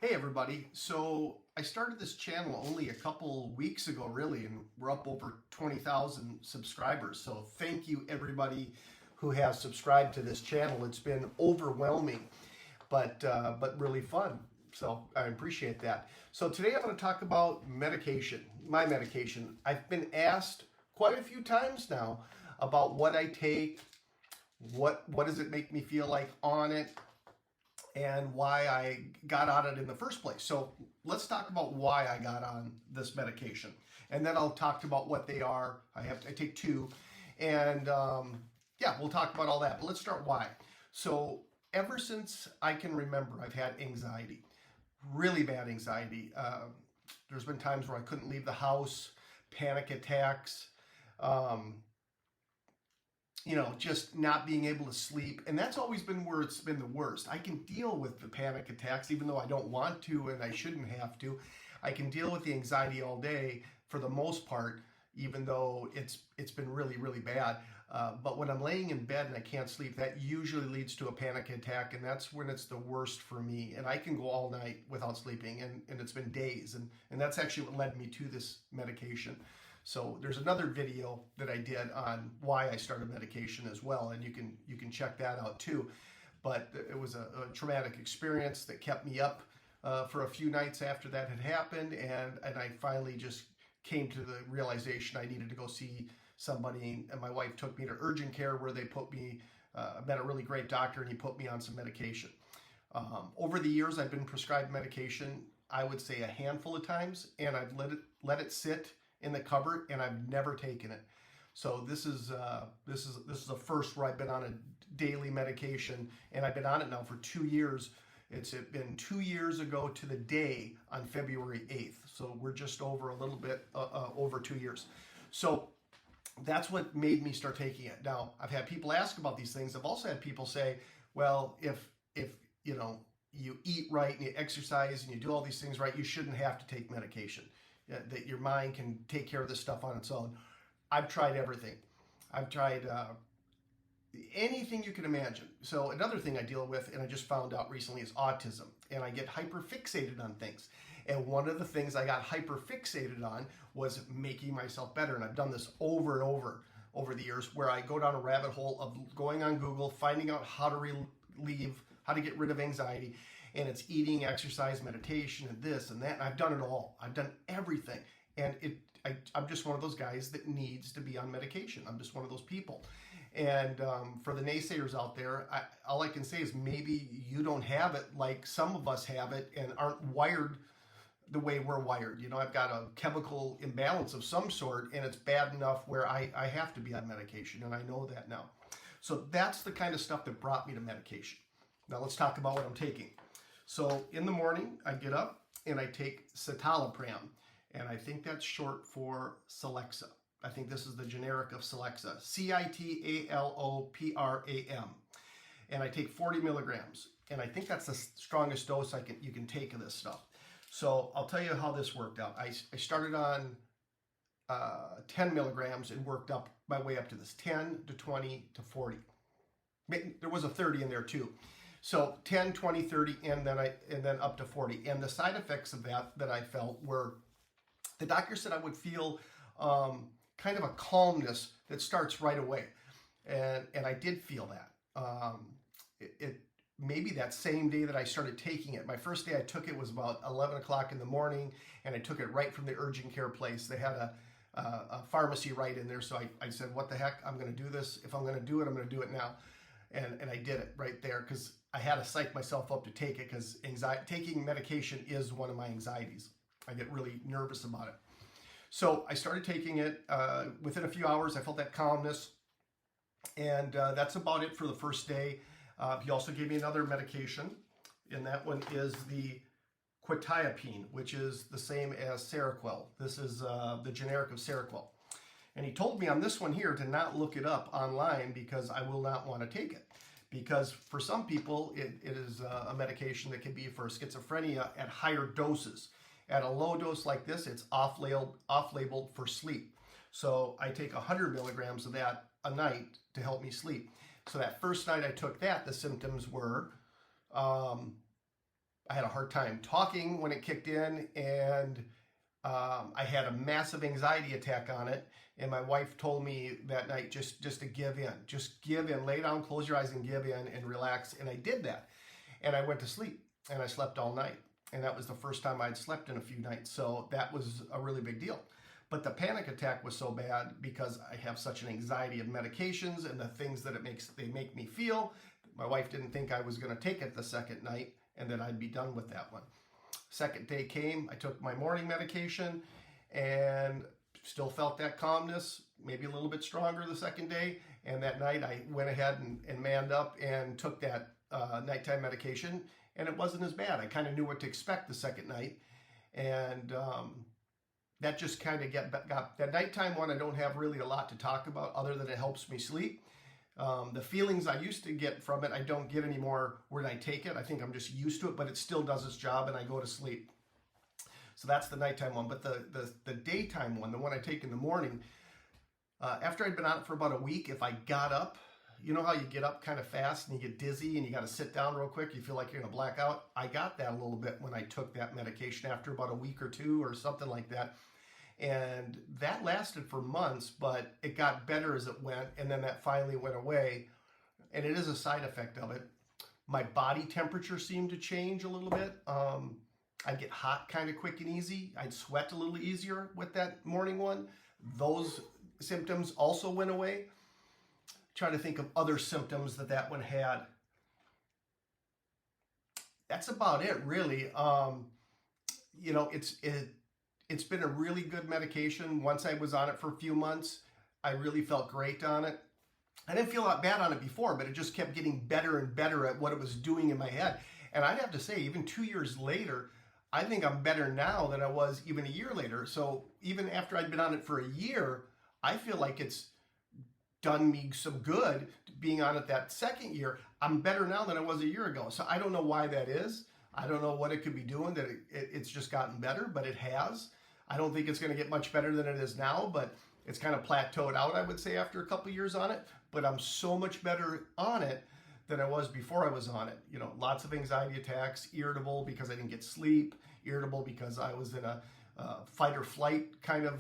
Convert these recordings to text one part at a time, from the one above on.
Hey everybody, so I started this channel only a couple weeks ago really, and we're up over 20,000 subscribers. So thank you everybody who has subscribed to this channel. It's been overwhelming, but really fun. So I appreciate that. So today I'm going to talk about medication, my medication. I've been asked quite a few times now about what I take, what does it make me feel like on it, and why I got on it in the first place. So let's talk about why I got on this medication. And then I'll talk about what they are. I take two. And yeah, we'll talk about all that. But let's start why. So ever since I can remember, I've had anxiety, really bad anxiety. There's been times where I couldn't leave the house, panic attacks, just not being able to sleep. And that's always been where it's been the worst. I can deal with the panic attacks, even though I don't want to and I shouldn't have to. I can deal with the anxiety all day for the most part, even though it's been really, really bad. But when I'm laying in bed and I can't sleep, that usually leads to a panic attack, and that's when it's the worst for me. And I can go all night without sleeping, and it's been days. And that's actually what led me to this medication. So there's another video that I did on why I started medication as well, and you can check that out too. But it was a traumatic experience that kept me up for a few nights after that had happened, and I finally just came to the realization I needed to go see somebody, and my wife took me to urgent care where they put me, met a really great doctor, and he put me on some medication. Over the years, I've been prescribed medication, I would say a handful of times, and I've let it sit in the cupboard, and I've never taken it. So this is a first where I've been on a daily medication, and I've been on it now for 2 years. It's been 2 years ago to the day on February 8th. So we're just over a little bit over 2 years. So that's what made me start taking it. Now, I've had people ask about these things. I've also had people say, well, if you eat right and you exercise and you do all these things right, you shouldn't have to take medication. That your mind can take care of this stuff on its own. I've tried everything. I've tried anything you can imagine. So another thing I deal with, and I just found out recently, is autism. And I get hyperfixated on things. And one of the things I got hyperfixated on was making myself better. And I've done this over and over the years, where I go down a rabbit hole of going on Google, finding out how to get rid of anxiety. And it's eating, exercise, meditation, and this and that. And I've done it all. I've done everything. And I'm just one of those guys that needs to be on medication. I'm just one of those people. And for the naysayers out there, all I can say is maybe you don't have it like some of us have it and aren't wired the way we're wired. I've got a chemical imbalance of some sort, and it's bad enough where I have to be on medication, and I know that now. So that's the kind of stuff that brought me to medication. Now let's talk about what I'm taking. So in the morning, I get up and I take citalopram, and I think that's short for Celexa. I think this is the generic of Celexa, Citalopram. And I take 40 milligrams, and I think that's the strongest dose you can take of this stuff. So I'll tell you how this worked out. I started on 10 milligrams and worked up my way up to this 10 to 20 to 40. There was a 30 in there too. So 10, 20, 30, and then up to 40. And the side effects of that I felt were, the doctor said I would feel kind of a calmness that starts right away. And I did feel that. Maybe that same day that I started taking it. My first day I took it was about 11 o'clock in the morning, and I took it right from the urgent care place. They had a pharmacy right in there, so I said, what the heck, I'm going to do this. If I'm going to do it, I'm going to do it now. And I did it right there because I had to psych myself up to take it, because taking medication is one of my anxieties. I get really nervous about it. So I started taking it. Within a few hours, I felt that calmness. And that's about it for the first day. He also gave me another medication, and that one is the Quetiapine, which is the same as Seroquel. This is the generic of Seroquel. And he told me on this one here to not look it up online because I will not want to take it. Because for some people, it is a medication that can be for schizophrenia at higher doses. At a low dose like this, it's off-labeled for sleep. So I take 100 milligrams of that a night to help me sleep. So that first night I took that, the symptoms were I had a hard time talking when it kicked in, and I had a massive anxiety attack on it. And my wife told me that night just to give in. Just give in. Lay down, close your eyes, and give in and relax. And I did that. And I went to sleep. And I slept all night. And that was the first time I'd slept in a few nights. So that was a really big deal. But the panic attack was so bad because I have such an anxiety of medications and the things that they make me feel. My wife didn't think I was going to take it the second night and that I'd be done with that one. Second day came, I took my morning medication and still felt that calmness, maybe a little bit stronger the second day. And that night I went ahead and manned up and took that nighttime medication, and it wasn't as bad. I kind of knew what to expect the second night. And that just kind of got that nighttime one. I don't have really a lot to talk about other than it helps me sleep. The feelings I used to get from it, I don't get anymore when I take it. I think I'm just used to it, but it still does its job and I go to sleep. So that's the nighttime one. But the daytime one, the one I take in the morning, after I'd been on it for about a week, if I got up, you know how you get up kind of fast and you get dizzy and you got to sit down real quick, you feel like you're going to black out? I got that a little bit when I took that medication after about a week or two or something like that. And that lasted for months, but it got better as it went, and then that finally went away. And it is a side effect of it. My body temperature seemed to change a little bit. I'd get hot kind of quick and easy. I'd sweat a little easier with that morning one. Those symptoms also went away. Trying to think of other symptoms that one had. That's about it, really. You know, it's been a really good medication. Once I was on it for a few months, I really felt great on it. I didn't feel that bad on it before, but it just kept getting better and better at what it was doing in my head. And I'd have to say, even 2 years later, I think I'm better now than I was even a year later. So even after I'd been on it for a year, I feel like it's done me some good being on it that second year. I'm better now than I was a year ago. So I don't know why that is. I don't know what it could be doing, that it's just gotten better, but it has. I don't think it's going to get much better than it is now, but it's kind of plateaued out, I would say, after a couple years on it. But I'm so much better on it than I was before I was on it. You know, lots of anxiety attacks, irritable because I didn't get sleep, irritable because I was in a fight or flight kind of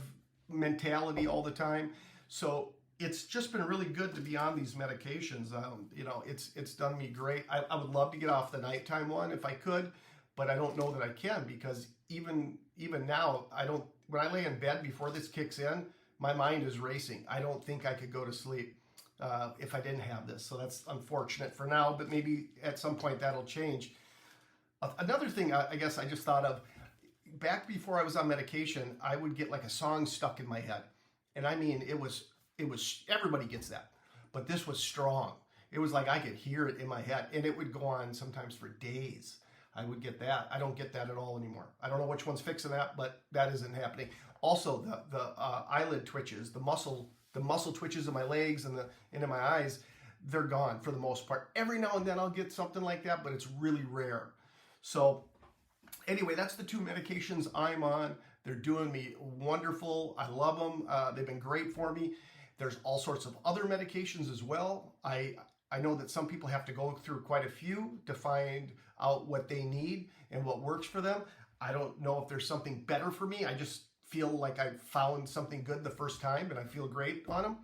mentality all the time. So it's just been really good to be on these medications. You know, it's done me great. I would love to get off the nighttime one if I could, but I don't know that I can, because even now, when I lay in bed before this kicks in, my mind is racing. I don't think I could go to sleep if I didn't have this. So that's unfortunate for now, but maybe at some point that'll change. Another thing I guess I just thought of, back before I was on medication, I would get like a song stuck in my head. And I mean, it was, everybody gets that, but this was strong. It was like I could hear it in my head, and it would go on sometimes for days. I would get that. I don't get that at all anymore. I don't know which one's fixing that, but that isn't happening. Also, the eyelid twitches, the muscle twitches in my legs and in my eyes, they're gone for the most part. Every now and then I'll get something like that, but it's really rare. So anyway, that's the two medications I'm on. They're doing me wonderful. I love them. They've been great for me. There's all sorts of other medications as well. I know that some people have to go through quite a few to find out what they need and what works for them. I don't know if there's something better for me. I just feel like I found something good the first time and I feel great on them.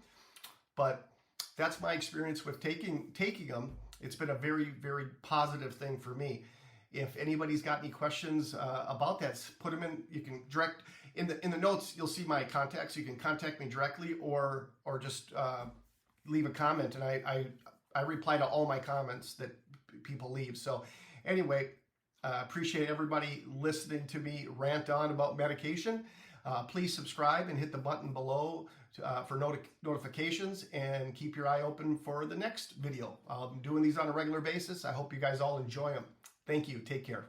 But that's my experience with taking them. It's been a very, very positive thing for me. If anybody's got any questions about that, put them in. You can direct in the notes. You'll see my contacts. You can contact me directly, or just leave a comment, and I reply to all my comments that people leave. So anyway, appreciate everybody listening to me rant on about medication. Please subscribe and hit the button below for notifications, and keep your eye open for the next video. I'm doing these on a regular basis. I hope you guys all enjoy them. Thank you. Take care.